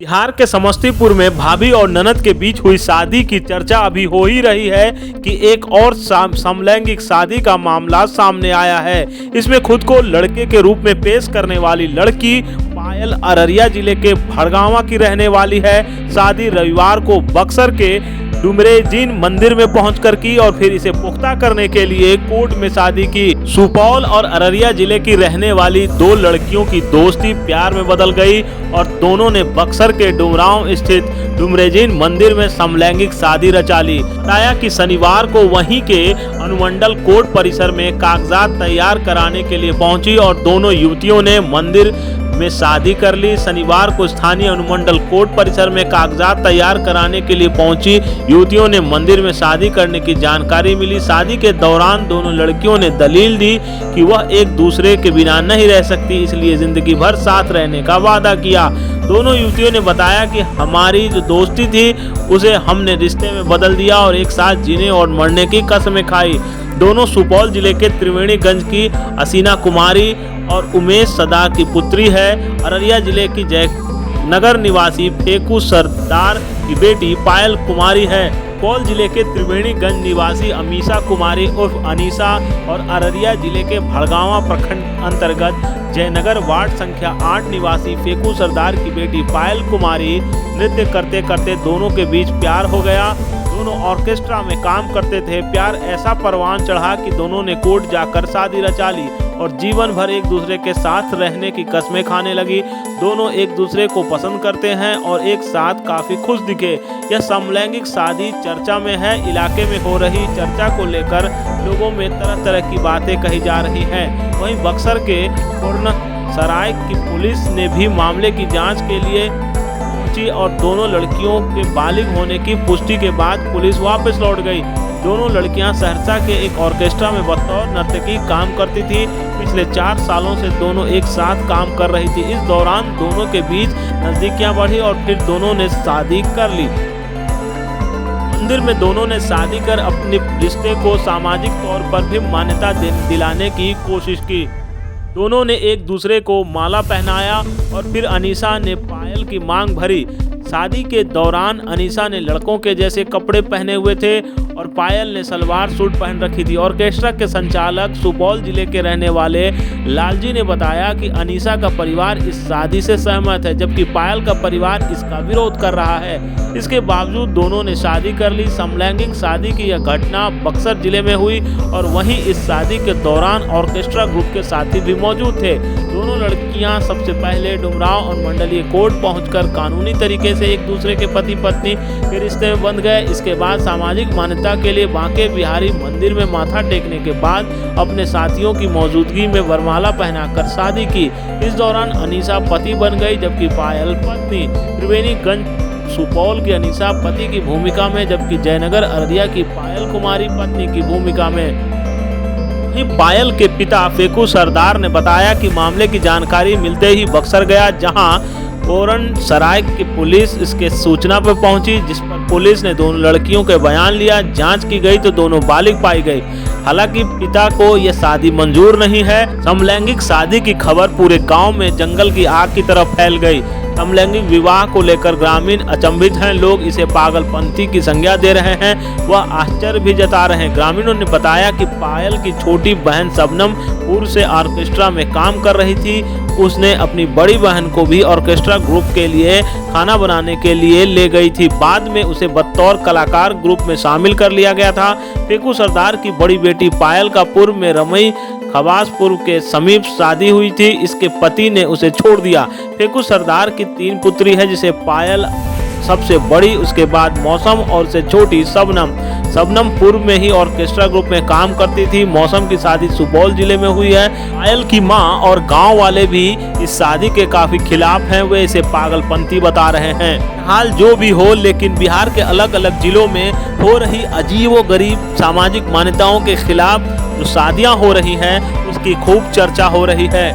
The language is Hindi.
बिहार के समस्तीपुर में भाभी और ननद के बीच हुई शादी की चर्चा अभी हो ही रही है कि एक और समलैंगिक शादी का मामला सामने आया है। इसमें खुद को लड़के के रूप में पेश करने वाली लड़की पायल अररिया जिले के भड़गांवा की रहने वाली है। शादी रविवार को बक्सर के डुमरेजीन मंदिर में पहुंचकर की और फिर इसे पुख्ता करने के लिए कोर्ट में शादी की। सुपौल और अररिया जिले की रहने वाली दो लड़कियों की दोस्ती प्यार में बदल गई और दोनों ने बक्सर के डुमरांव स्थित डुमरेजीन मंदिर में समलैंगिक शादी रचा ली। बताया कि शनिवार को वहीं के अनुमंडल कोर्ट परिसर में कागजात तैयार कराने के लिए पहुंची और दोनों युवतियों ने मंदिर में शादी कर ली। शनिवार को स्थानीय अनुमंडल कोर्ट परिसर में कागजात तैयार कराने के लिए पहुंची युवतियों ने मंदिर में शादी करने की जानकारी मिली। शादी के दौरान दोनों लड़कियों ने दलील दी कि वह एक दूसरे के बिना नहीं रह सकती, इसलिए जिंदगी भर साथ रहने का वादा किया। दोनों युवतियों ने बताया कि हमारी जो दोस्ती थी उसे हमने रिश्ते में बदल दिया और एक साथ जीने और मरने की कस्में खाई। दोनों सुपौल जिले के त्रिवेणीगंज की हसीना कुमारी और उमेश सदा की पुत्री है। अररिया जिले की जयनगर निवासी फेकू सरदार की बेटी पायल कुमारी है। सुपौल जिले के त्रिवेणीगंज निवासी अमीशा कुमारी उर्फ अनीसा और अररिया जिले के भड़गांवा प्रखंड अंतर्गत जयनगर वार्ड संख्या 8 निवासी फेकू सरदार की बेटी पायल कुमारी। नृत्य करते करते दोनों के बीच प्यार हो गया। दोनों ऑर्केस्ट्रा में काम करते थे। प्यार ऐसा परवान चढ़ा कि दोनों ने कोर्ट जाकर शादी रचा ली और जीवन भर एक दूसरे के साथ रहने की कस्में खाने लगी। दोनों एक दूसरे को पसंद करते हैं और एक साथ काफी खुश दिखे। यह समलैंगिक शादी चर्चा में है। इलाके में हो रही चर्चा को लेकर लोगों में तरह तरह की बातें कही जा रही हैं। वहीं बक्सर के पूर्णसराय की पुलिस ने भी मामले की जाँच के लिए और दोनों लड़कियों के बालिग होने की पुष्टि के बाद पुलिस वापस लौट गई। दोनों लड़कियां सहरसा के एक ऑर्केस्ट्रा में बतौर नर्तकी काम करती थी। पिछले 4 सालों से दोनों एक साथ काम कर रही थी। इस दौरान दोनों के बीच नजदीकियां बढ़ी और फिर दोनों ने शादी कर ली। मंदिर में दोनों ने शादी कर अपने रिश्ते को सामाजिक तौर पर भी मान्यता दिलाने की कोशिश की। दोनों ने एक दूसरे को माला पहनाया और फिर अनीसा ने पायल की मांग भरी। शादी के दौरान अनीसा ने लड़कों के जैसे कपड़े पहने हुए थे और पायल ने सलवार सूट पहन रखी थी। ऑर्केस्ट्रा के संचालक सुपौल जिले के रहने वाले लालजी ने बताया कि अनीसा का परिवार इस शादी से सहमत है, जबकि पायल का परिवार इसका विरोध कर रहा है। इसके बावजूद दोनों ने शादी कर ली। समलैंगिक शादी की यह घटना बक्सर जिले में हुई और वहीं इस शादी के दौरान ऑर्केस्ट्रा ग्रुप के साथी भी मौजूद थे। दोनों लड़कियां सबसे पहले डुमरांव और मंडलीय कोर्ट पहुंचकर कानूनी तरीके से एक दूसरे के पति पत्नी के रिश्ते में बंध गए। इसके बाद सामाजिक मान्यता के लिए बांके बिहारी मंदिर में माथा टेकने के बाद अपने साथियों की मौजूदगी में वरमाला पहनाकर शादी की। इस दौरान अनीसा पति बन गई, जबकि पायल पत्नी। त्रिवेणीगंज सुपौल की अनीसा पति की भूमिका में, जबकि जयनगर अररिया की पायल कुमारी पत्नी की भूमिका में। पायल के पिता फेकू सरदार ने बताया कि मामले की जानकारी मिलते ही बक्सर गया, जहां पूर्णसराय की पुलिस इसके सूचना पर पहुंची, जिस पर पुलिस ने दोनों लड़कियों के बयान लिया। जांच की गई तो दोनों बालिग पाई गई। हालांकि पिता को यह शादी मंजूर नहीं है। समलैंगिक शादी की खबर पूरे गांव में जंगल की आग की तरह फैल गई। समलैंगिक विवाह को लेकर ग्रामीण अचंभित हैं। लोग इसे पागलपंथी की संज्ञा दे रहे हैं। वह आश्चर्य भी जता रहे हैं। ग्रामीणों ने बताया कि पायल की छोटी बहन शबनम पूर्व से ऑर्केस्ट्रा में काम कर रही थी। उसने अपनी बड़ी बहन को भी ऑर्केस्ट्रा ग्रुप के लिए खाना बनाने के लिए ले गई थी। बाद में उसे बतौर कलाकार ग्रुप में शामिल कर लिया गया था। फेकू सरदार की बड़ी बेटी पायल का पूर्व में रमई खवासपुर के समीप शादी हुई थी। इसके पति ने उसे छोड़ दिया। फेकू सरदार की 3 पुत्री है, जिसे पायल सबसे बड़ी, उसके बाद मौसम और से छोटी शबनम। शबनम पूर्व में ही ऑर्केस्ट्रा ग्रुप में काम करती थी। मौसम की शादी सुपौल जिले में हुई है। पायल की मां और गांव वाले भी इस शादी के काफी खिलाफ हैं। वे इसे पागलपंथी बता रहे हैं। हाल जो भी हो, लेकिन बिहार के अलग अलग जिलों में हो रही अजीबोगरीब सामाजिक मान्यताओं के खिलाफ जो शादियां हो रही हैं उसकी खूब चर्चा हो रही है।